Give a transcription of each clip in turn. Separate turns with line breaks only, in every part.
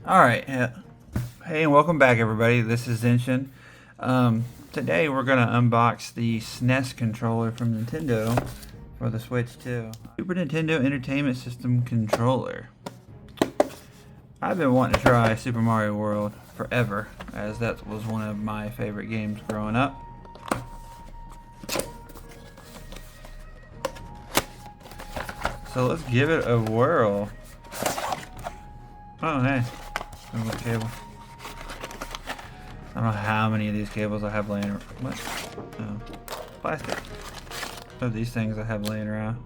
Alright, hey and welcome back everybody, this is Zenshin. Today we're going to unbox the SNES controller from Nintendo for the Switch 2. Super Nintendo Entertainment System controller. I've been wanting to try Super Mario World forever, as that was one of my favorite games growing up. So let's give it a whirl. Oh hey. Cable. I don't know how many of these cables I have laying around. What? Oh, plastic. Of these things I have laying around.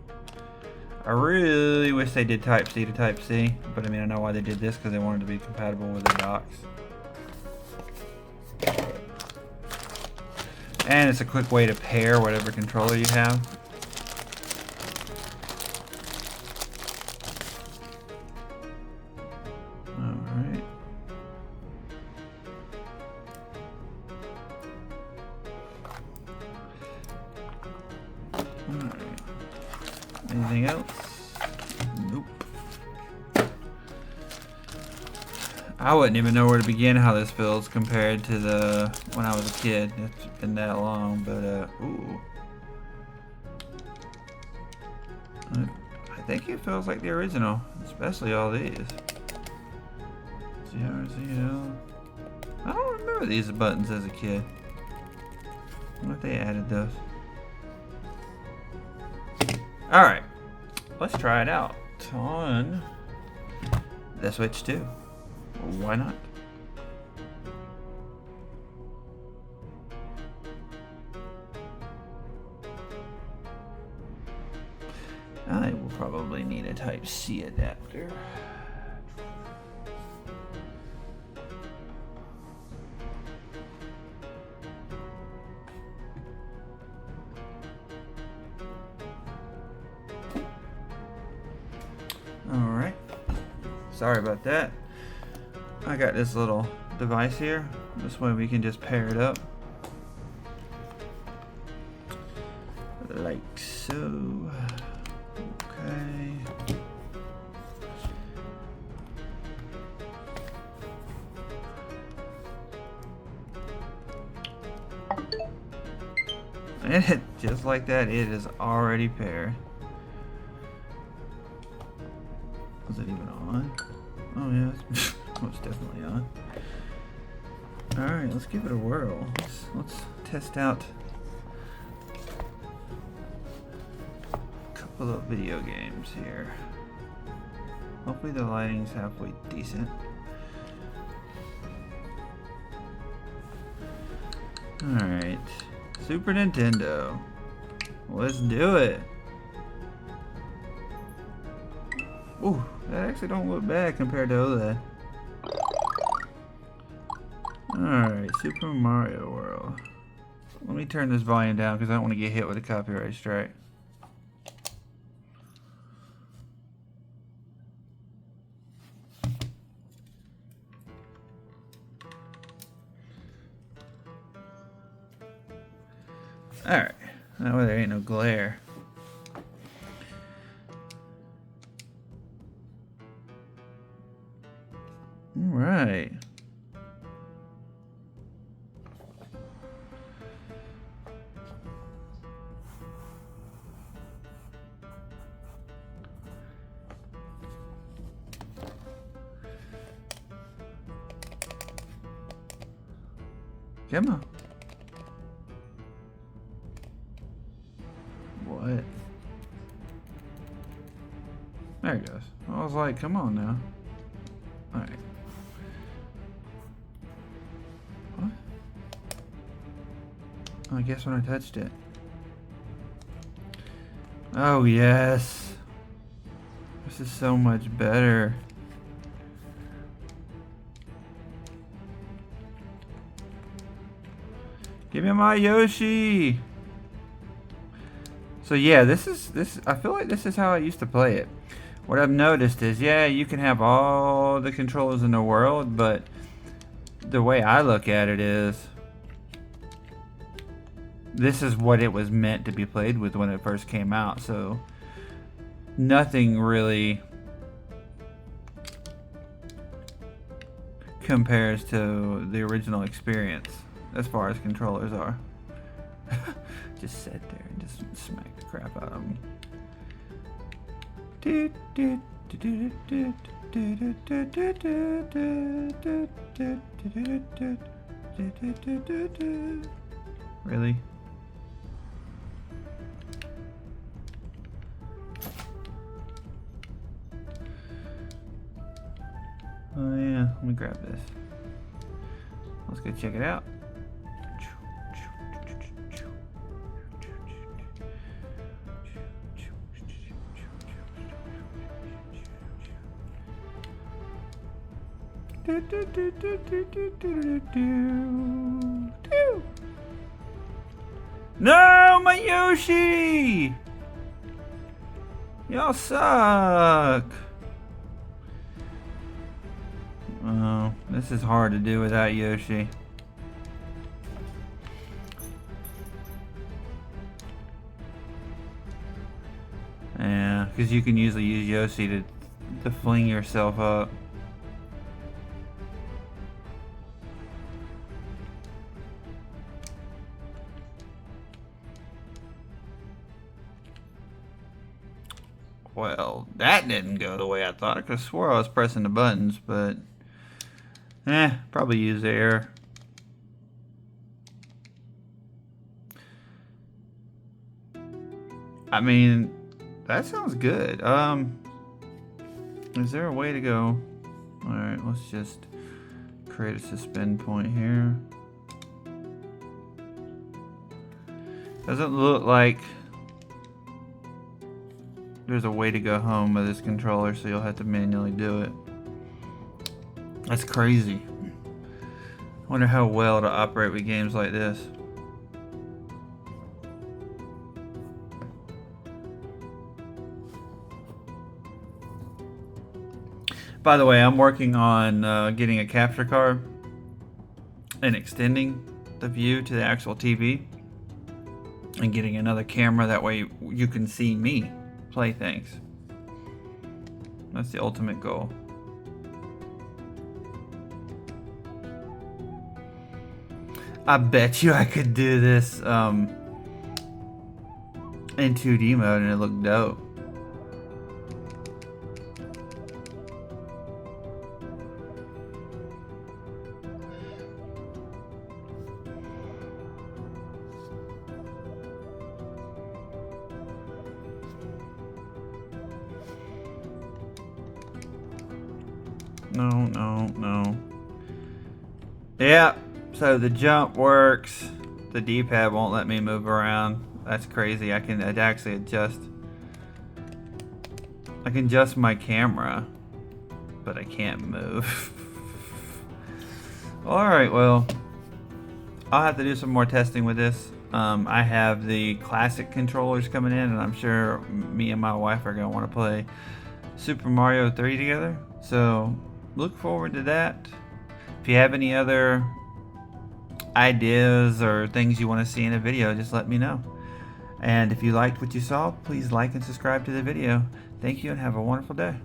I really wish they did Type C to Type C, but I mean I know why they did this, because they wanted to be compatible with their docks. And it's a quick way to pair whatever controller you have. Alright. Alright. Anything else? Nope. I wouldn't even know where to begin how this feels compared to the when I was a kid. It's been that long, but ooh. I think it feels like the original, especially all these. CRZL. I don't remember these buttons as a kid. I wonder if they added those. Alright, let's try it out on the Switch 2. Why not? I will probably need a Type C adapter. Alright, sorry about that. I got this little device here. This way we can just pair it up. Like so. Okay. And just like that, it is already paired. Was it even on? Oh yeah, it's most definitely on. Alright, let's give it a whirl. Let's test out a couple of video games here. Hopefully the lighting's halfway decent. Alright, Super Nintendo. Let's do it. Ooh, that actually don't look bad compared to OLED. Alright, Super Mario World. Let me turn this volume down because I don't want to get hit with a copyright strike. Alright, that way there ain't no glare. Alright. Come on. What? There it goes. I was like, come on now. Alright. What? I guess when I touched it. Oh, yes. This is so much better. Give me my Yoshi. So yeah, this I feel like this is how I used to play it. What I've noticed is, yeah, you can have all the controllers in the world, but the way I look at it is, this is what it was meant to be played with when it first came out. So nothing really compares to the original experience as far as controllers are. Just sit there and just smack the crap out of them. Really? Oh yeah, let me grab this. Let's go check it out. No, my Yoshi! Y'all suck. Oh, this is hard to do without Yoshi. Yeah, because you can usually use Yoshi to fling yourself up. Well, that didn't go the way I thought. I could have swore I was pressing the buttons, but probably use air. I mean, that sounds good. Is there a way to go? All right, let's just create a suspend point here. Doesn't look like there's a way to go home with this controller, so you'll have to manually do it. That's crazy. I wonder how well to operate with games like this. By the way, I'm working on getting a capture card and extending the view to the actual TV and getting another camera, that way you can see me play things. That's the ultimate goal. I bet you I could do this in 2D mode and it looked dope. No. Yeah, so the jump works. The D-pad won't let me move around. That's crazy. I can actually adjust. I can adjust my camera, but I can't move. Alright, well, I'll have to do some more testing with this. I have the classic controllers coming in, and I'm sure me and my wife are going to want to play Super Mario 3 together. So look forward to that. If you have any other ideas or things you want to see in a video, just let me know. And if you liked what you saw, please like and subscribe to the video. Thank you and have a wonderful day.